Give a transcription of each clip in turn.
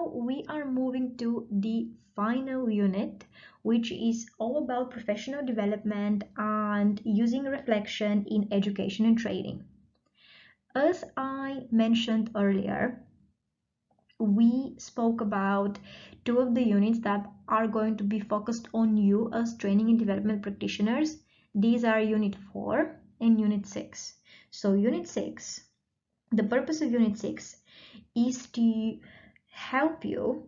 now we are moving to the final unit, which is all about professional development and using reflection in education and training. As I mentioned earlier, we spoke about two of the units that are going to be focused on you as training and development practitioners. These are Unit 4 and Unit 6. So Unit 6, the purpose of Unit 6 is to help you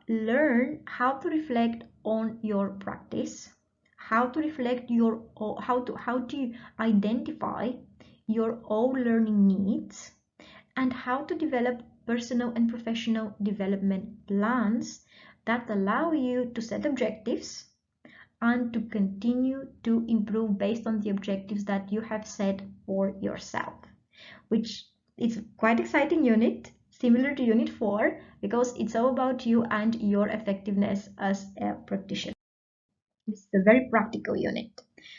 learn how to reflect on your practice, how to reflect your how to identify your own learning needs, and how to develop personal and professional development plans that allow you to set objectives and to continue to improve based on the objectives that you have set for yourself, which is quite exciting unit, similar to Unit 4, because it's all about you and your effectiveness as a practitioner. This is a very practical unit.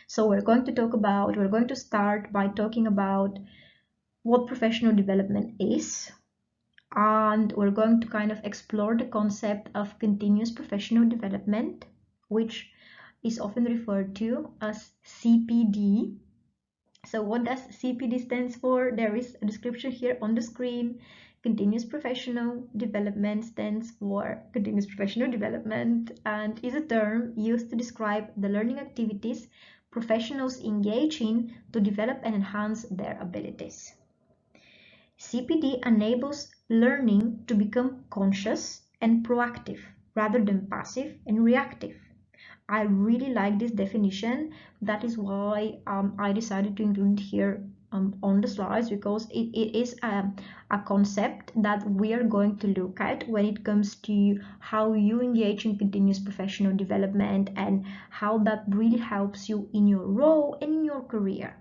So we're going to start by talking about what professional development is, and we're going to kind of explore the concept of continuous professional development, which is often referred to as CPD. So what does CPD stands for? There is a description here on the screen. Continuous professional development stands for continuous professional development and is a term used to describe the learning activities professionals engage in to develop and enhance their abilities. CPD enables learning to become conscious and proactive rather than passive and reactive. I really like this definition. That is why I decided to include it here on the slides, because it is a concept that we are going to look at when it comes to how you engage in continuous professional development and how that really helps you in your role and in your career.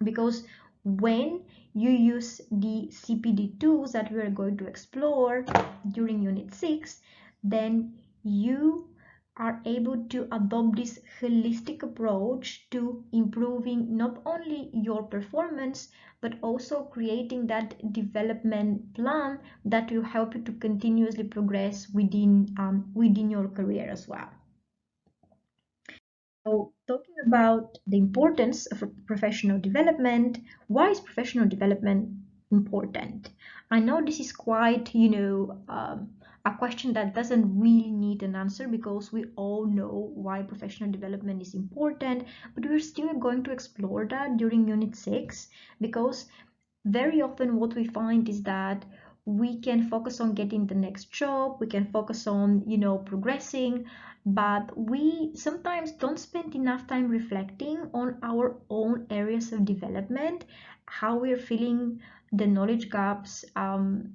Because when you use the CPD tools that we are going to explore during Unit 6, then you are able to adopt this holistic approach to improving not only your performance, but also creating that development plan that will help you to continuously progress within your career as well. So, talking about the importance of professional development, why is professional development important? I know this is quite, a question that doesn't really need an answer, because we all know why professional development is important, but we're still going to explore that during Unit 6, because very often what we find is that we can focus on getting the next job, we can focus on, progressing, but we sometimes don't spend enough time reflecting on our own areas of development, how we're feeling the knowledge gaps,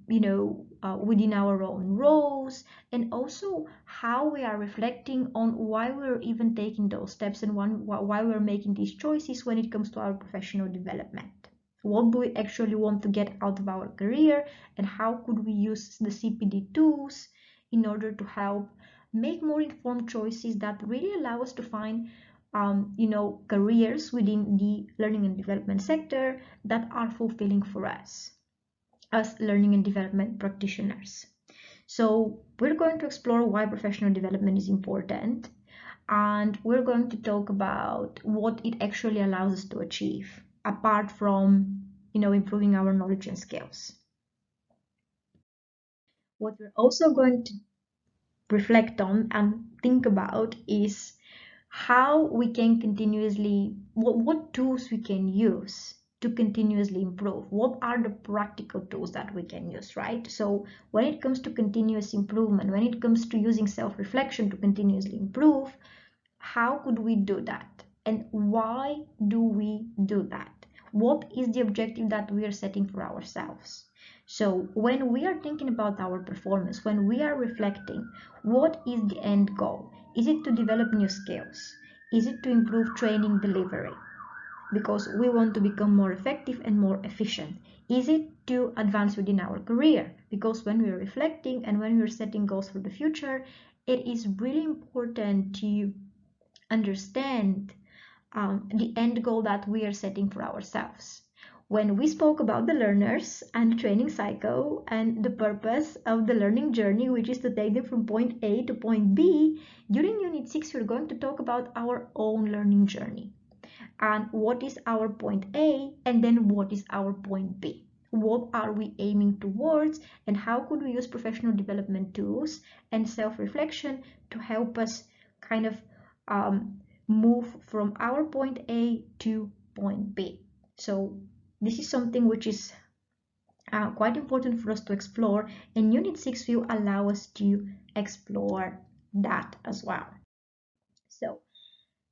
within our own roles, and also how we are reflecting on why we're even taking those steps and why we're making these choices when it comes to our professional development. What do we actually want to get out of our career, and how could we use the CPD tools in order to help make more informed choices that really allow us to find careers within the learning and development sector that are fulfilling for us as learning and development practitioners. So we're going to explore why professional development is important, and we're going to talk about what it actually allows us to achieve apart from improving our knowledge and skills. What we're also going to reflect on and think about is how we can continuously, what tools we can use to continuously improve. What are the practical tools that we can use, right? So when it comes to continuous improvement, when it comes to using self-reflection to continuously improve, how could we do that? And why do we do that? What is the objective that we are setting for ourselves? So when we are thinking about our performance, when we are reflecting, what is the end goal? Is it to develop new skills? Is it to improve training delivery? Because we want to become more effective and more efficient. Is it to advance within our career? Because when we're reflecting and when we're setting goals for the future, it is really important to understand the end goal that we are setting for ourselves. when we spoke about the learners and the training cycle and the purpose of the learning journey, which is to take them from point A to point B, during Unit 6, we're going to talk about our own learning journey and what is our point A and then what is our point B. What are we aiming towards and how could we use professional development tools and self-reflection to help us kind of move from our point A to point B. So this is something which is quite important for us to explore, and Unit 6 will allow us to explore that as well. So,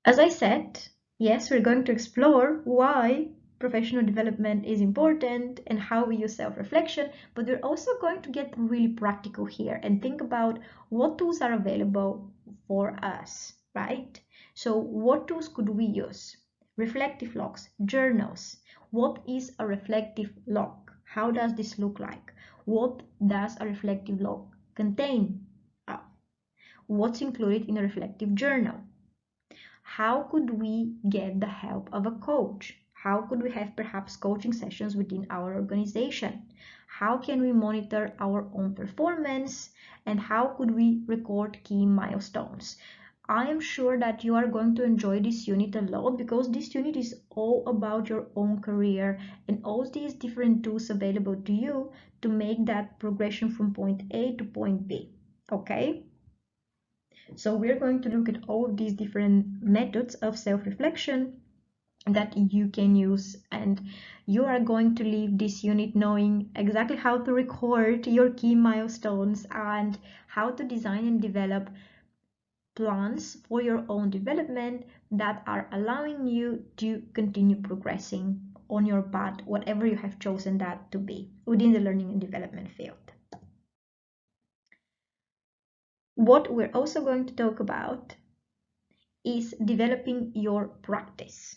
as I said, yes, we're going to explore why professional development is important and how we use self-reflection, but we're also going to get really practical here and think about what tools are available for us, right? So what tools could we use? Reflective logs, journals. What is a reflective log? How does this look like? What does a reflective log contain? What's included in a reflective journal? How could we get the help of a coach? How could we have perhaps coaching sessions within our organization? How can we monitor our own performance? And how could we record key milestones? I am sure that you are going to enjoy this unit a lot because this unit is all about your own career and all these different tools available to you to make that progression from point A to point B. Okay? So we're going to look at all of these different methods of self-reflection that you can use, and you are going to leave this unit knowing exactly how to record your key milestones and how to design and develop plans for your own development that are allowing you to continue progressing on your path, whatever you have chosen that to be within the learning and development field. What we're also going to talk about is developing your practice.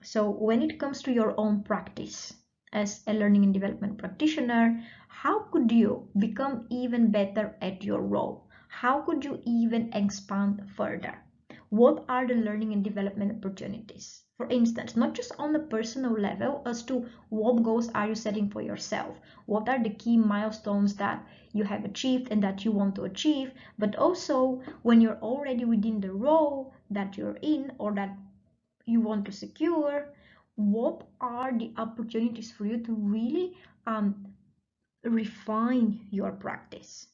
So when it comes to your own practice as a learning and development practitioner, how could you become even better at your role? How could you even expand further? What are the learning and development opportunities? For instance, not just on a personal level as to what goals are you setting for yourself, what are the key milestones that you have achieved and that you want to achieve, but also when you're already within the role that you're in or that you want to secure, what are the opportunities for you to really refine your practice?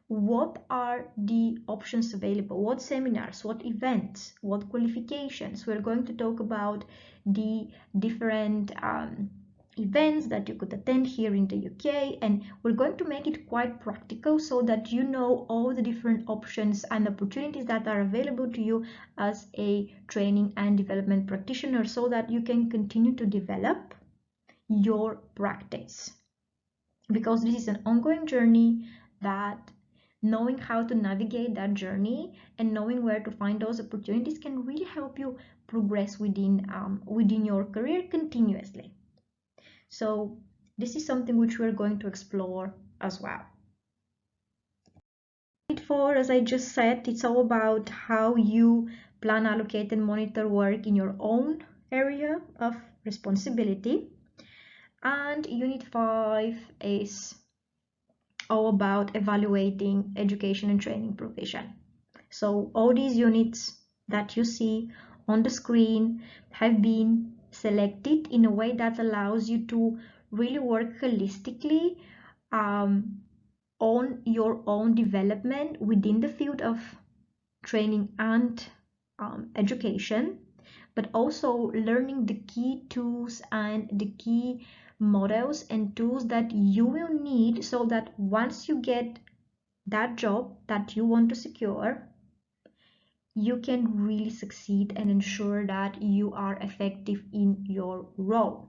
What are the options available? What seminars, what events, what qualifications? We're going to talk about the different events that you could attend here in the UK, and we're going to make it quite practical so that you know all the different options and opportunities that are available to you as a training and development practitioner so that you can continue to develop your practice, because this is an ongoing journey that knowing how to navigate that journey and knowing where to find those opportunities can really help you progress within your career continuously. So this is something which we're going to explore as well. For, as I just said, it's all about how you plan, allocate, and monitor work in your own area of responsibility. And Unit 5 is all about evaluating education and training provision. So all these units that you see on the screen have been selected in a way that allows you to really work holistically on your own development within the field of training and education, but also learning the key tools and the key models and tools that you will need so that once you get that job that you want to secure, you can really succeed and ensure that you are effective in your role.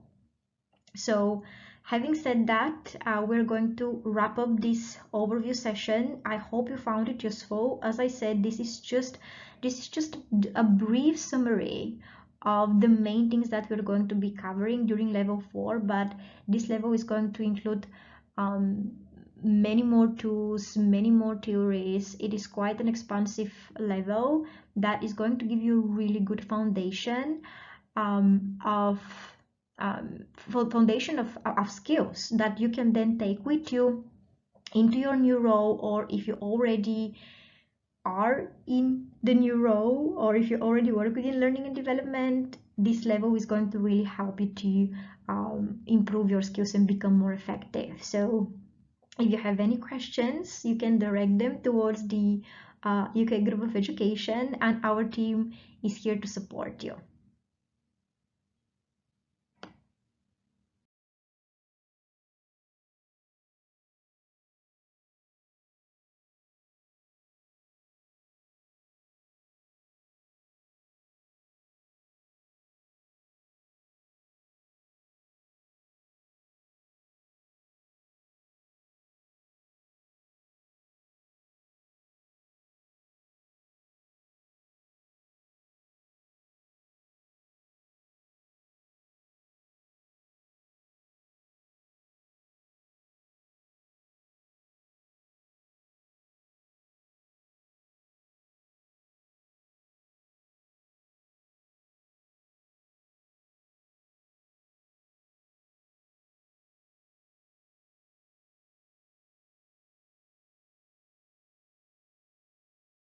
So having said that, we're going to wrap up this overview session. I hope you found it useful. As I said, this is just a brief summary of the main things that we're going to be covering during level 4, but this level is going to include many more tools, many more theories. It is quite an expansive level that is going to give you a really good foundation of foundation of skills that you can then take with you into your new role, or if you already are in the new role, or if you already work within learning and development, this level is going to really help you to improve your skills and become more effective. So if you have any questions, you can direct them towards the UK Group of Education, and our team is here to support you.